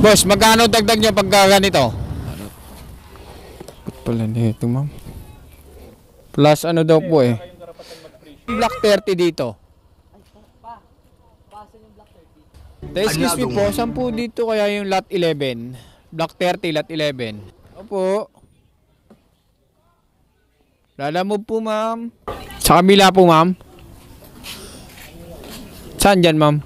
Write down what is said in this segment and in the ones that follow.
Boss, magkano dagdag nyo pagka ganito? Ba't pala nito, ma'am? Plus ano daw po eh. Block 30 dito. Excuse me po, saan po dito kaya yung lot 11? Block 30, lot 11. Opo. Lalamove po, ma'am. Sa kabila po, ma'am. Saan dyan, ma'am?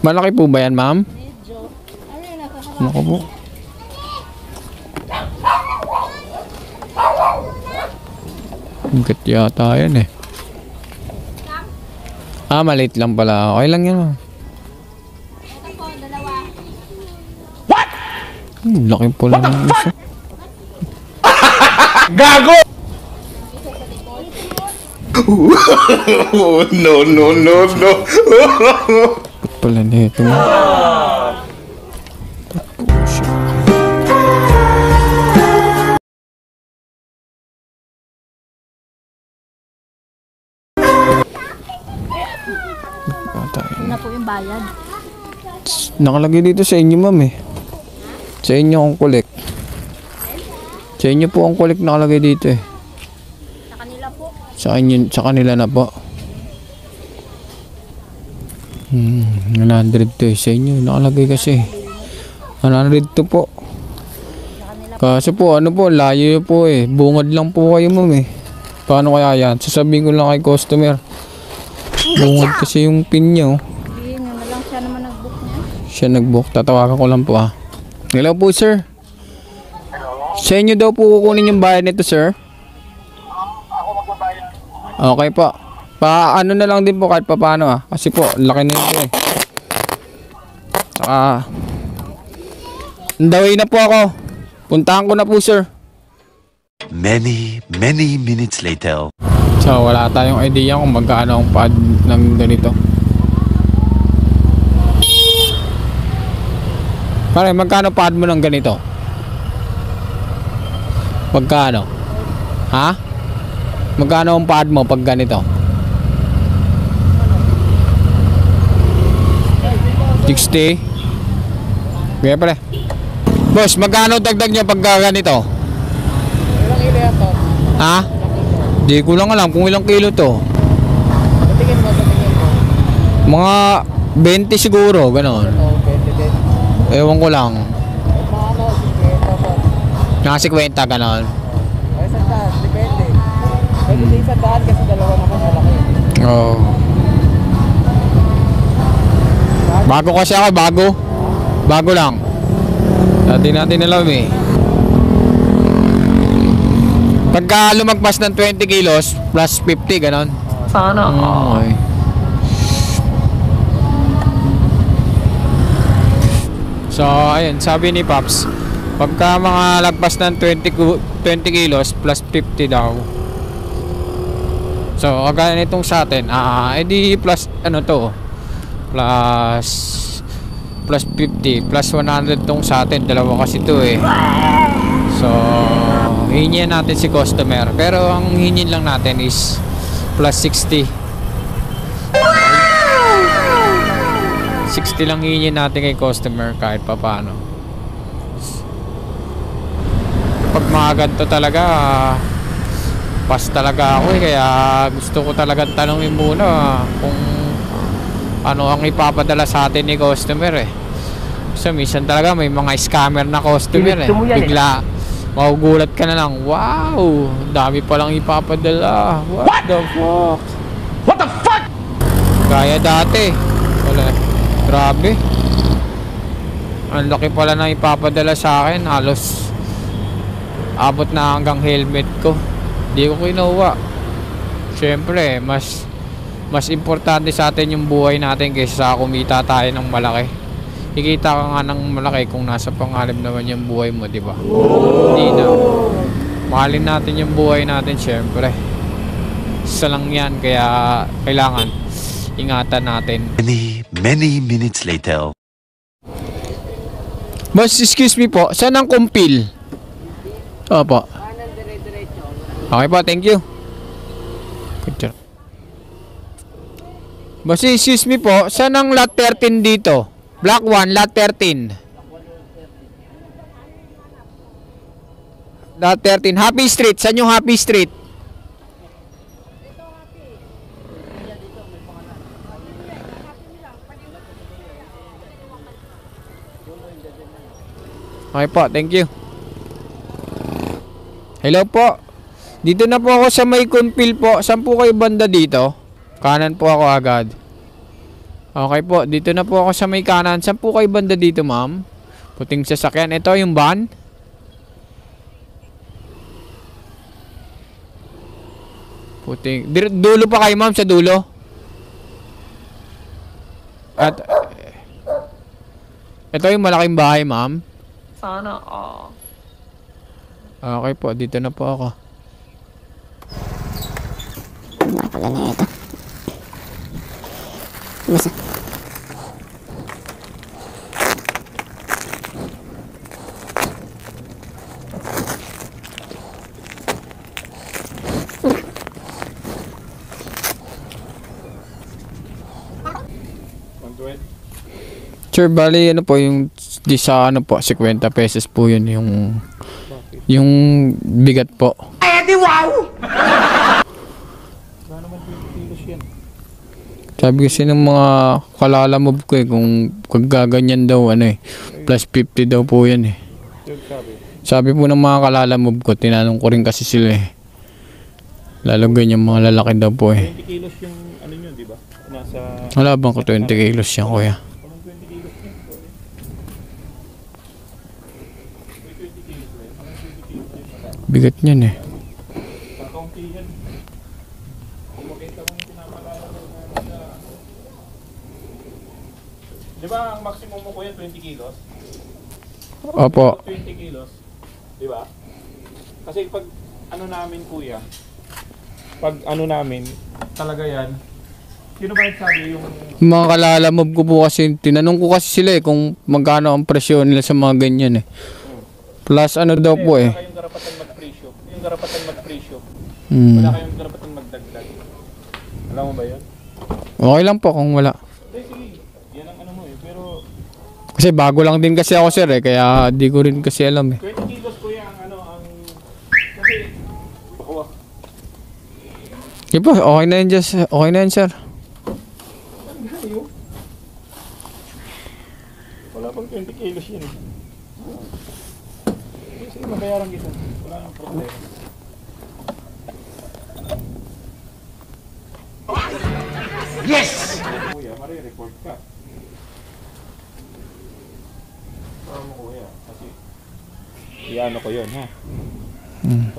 Malaki po ba yan, ma'am? Medyo. Ayun, nakakalaman. Naku po. Hanggat yata yan eh. Ah, maliit lang pala. Okay lang yan, ma'am. Ito po, dalawa. Laki po lang ng isa. Gago! No, no, no, no. Ba't pala nito, ma'am? Oh, shit. Ito na po yung bayad. Nakalagay dito sa inyo, ma'am eh. Sa inyo ang collect. Sa inyo po ang collect nakalagay dito eh. Sa kanila po. Sa kanila na po. 100 to eh. Sa inyo nakalagay kasi. 100 to po. Kaso po ano po, layo po eh. Bungad lang po kayo, ma'am eh. Paano kaya yan? Sasabihin ko lang kay customer. Bungad kasi yung pin niya oh. Sabihin nyo na lang, siya naman nag-book niya. Siya nag-book. Tatawagan ko lang po ah. Hello po, sir. Sa inyo daw po kukunin yung bayad nito, sir? Ako magbabayad. Okay po. Pa ano na lang din po kahit pa paano ah. Kasi po, laki na ito eh. Saka, ndaway na po ako. Puntahan ko na po, sir. Many minutes later. So, wala tayong idea kung magkano ang pad ng ganito. Pare, magkano pad mo ng ganito? Magkano? Ha? Magkano ang pad mo pag ganito? 60? Kaya pare. Boss, magkano dagdag nyo pag ganito? Ilang kilo yan to? Ha? Di ko lang alam kung ilang kilo to. Patingin mo, patingin mo. Mga 20 siguro, gano'n. Oh, 20 din. Ewan ko lang. Mga ano, 50 po. Naka 50 gano'n. Ay, sandaan, depende. Pwede din sandaan kasi dalawa naman malaki. Oo. Bago kasi ako, bago. Bago lang. Dati natin alam eh. Pagka lumagpas ng 20 kilos, plus 50, gano'n. Sana. Okay. So, ayun, sabi ni Pops, pagka mga lagpas ng 20 kilos, plus 50 daw. So, kagaya nitong sa atin, edi plus, ano to, plus 50, plus 100 tong sa atin, dalawa kasi to eh. So, hingin natin si customer. Pero ang hingin lang natin is plus 60. 60 lang hingin natin kay customer kahit pa paano. Pag mga ganito talaga, pas talaga ako eh. Kaya gusto ko talagang tanongin muna kung ano ang ipapadala sa atin ni customer eh. So minsan talaga may mga scammer na customer eh. Bigla magugulat ka na lang, wow, dami palang ipapadala. What the fuck? What the fuck? Kaya dati, wala, grabe. Ang laki pala na ipapadala sa akin, halos abot na hanggang helmet ko. Di ko kinuha. Siyempre, mas importante sa atin yung buhay natin kaysa sa kumita tayo ng malaki. Kikita ka nga ng malaki kung nasa pangalip naman yung buhay mo, di ba? Hindi na. Mahalin natin yung buhay natin, syempre. Isa lang yan, kaya kailangan ingatan natin. Many minutes later. Boss, excuse me po, saan ang kumpil? Opo. Okay po, thank you. Picture. Boss, excuse me po, saan ang lot 13 dito? Block 1, lot 13. Lot 13, Happy Street. Saan yung Happy Street? Okay po, thank you. Hello po. Dito na po ako sa may Kunpil po. Saan po kayo banda dito? Kanan po ako agad. Okay po, dito na po ako sa may kanan. Saan po kayo banda dito, ma'am? Puting sasakyan. Ito yung van. Puting. Dulo pa kayo, ma'am, sa dulo. At ito yung malaking bahay, ma'am. Sana all. Okay po, dito na po ako. Pala na ito. Basta. Sir, bali ano po yung di sa ano po 50 pesos po yun yung bigat po. Eh di wow! Sabi kasi ng mga kalalamob ko kung gaganyan daw ano plus 50 daw po yan Sabi po ng mga kalalamob ko, tinanong ko rin kasi sila lalo ganyan mga lalaki daw po 20 kilos yung ano nyo, di ba? Nasa... Wala bang ko 20 kilos yan, kuya? Bigat niyan Kakaunti yan. Kung makita mo yung pinapalala na di ba ang maximum mo kuya 20 kilos? Opo. 20 kilos. Di ba? Kasi pag ano namin kuya, pag ano namin, talaga yan. Sino ba nagsabi yung... Mga kalalamob ko po kasi, tinanong ko kasi sila kung magkano ang presyo nila sa mga ganyan Plus ano daw po Wala kayong karapatan mag-presyo. Yung karapatan mag-presyo. Wala kayong karapatan magdagdag. Alam mo ba yan? Okay lang po kung wala. Sige, yan ang ano mo pero... Kasi bago lang din kasi ako sir kaya di ko rin kasi alam 20 kilos kuya ang ano ang... Kasi... Bakuha. Sige po, okay na yan okay na yan sir. Wala pang 20 kilos yan Sige, mabayaran kita. Wala nang problema. Yes! Kuya, mare-report ka. Para mo kuya, kasi iano ko yun ha.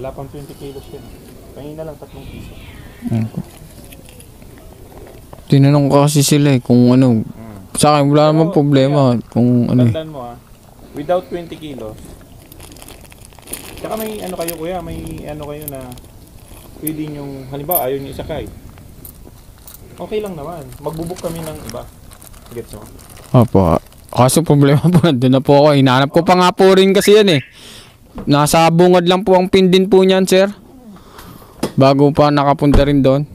Wala pang 20 kilos yan. Pahina lang 3 piso. Tinanong ko kasi sila kung ano. Sa akin wala namang problema kung ano Tandaan mo ha, without 20 kilos. Tsaka may ano kayo kuya, may ano kayo na pwede yung halimbawa ayaw nyo isakay. Okay lang naman. Magbubuk kami ng iba. Gets mo? Opo. Kaso problema po, doon na po ako. Hinanap ko pa nga po rin kasi yan Nasa bungad lang po ang pin din po niyan, sir. Bago pa nakapunta rin doon.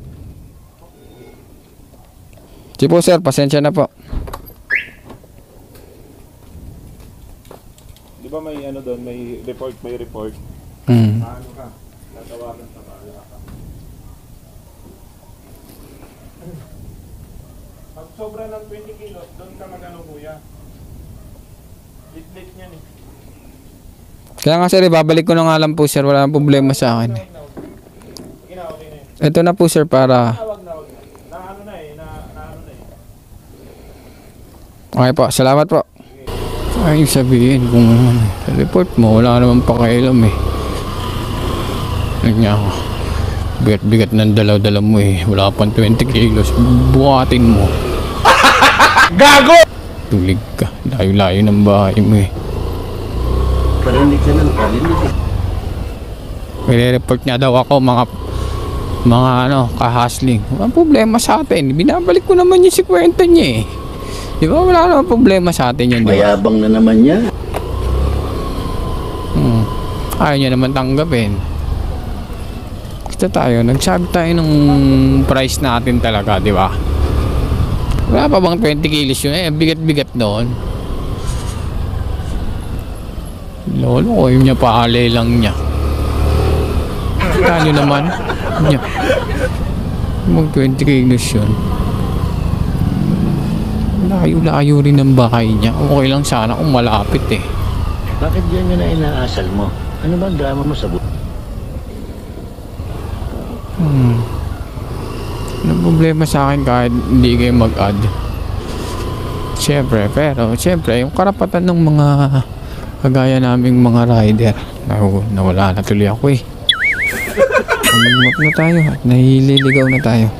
Sige po, sir. Pasensya na po. Di ba may ano doon, may report. Ano ka? Tatawagan sa bahala ka. Pag sobra ng 20 kilos, doon ka mag-ano kuya. Lit niyan Kaya nga sir, babalik ko na nga lang po, sir. Wala nang problema sa akin. Sige na, okay na yun. Ito na po, sir, para... Wag na. Naano na Okay po, salamat po. Ay, sabihin kung report mo, wala naman pakialam Nagnya ako. Bigat-bigat ng dalaw-dalaw mo Wala pang 20 kilos. Buhatin mo. Gago! Tulig ka. Layo-layo ng bahay mo Parinig ka na, parinig Report niya daw ako mga ano, kahasling. Walang problema sa atin. Binabalik ko naman yung 50 niya Di ba wala naman problema sa atin yun, di ba? Mayabang na naman niya. Ayaw niya naman tanggapin. basta tayo, nagsabi tayo ng price natin talaga, di ba? Wala pa bang 20 kilos yun? Eh, bigat-bigat noon. Lolo ko, yung niya pahalay lang niya. Kano naman? Niya. Mag 20 kilos yun. Layo-layo rin ang bahay niya. Okay lang sana kung malapit eh. Bakit yan yun na inaasal mo? Ano ba ang drama mo sa buhay? Anong problema sa akin kahit hindi kayo mag-add? Siyempre, pero siyempre, yung karapatan ng mga kagaya naming mga rider. Nawala na tuloy ako eh. Umap na tayo at nahililigaw na tayo.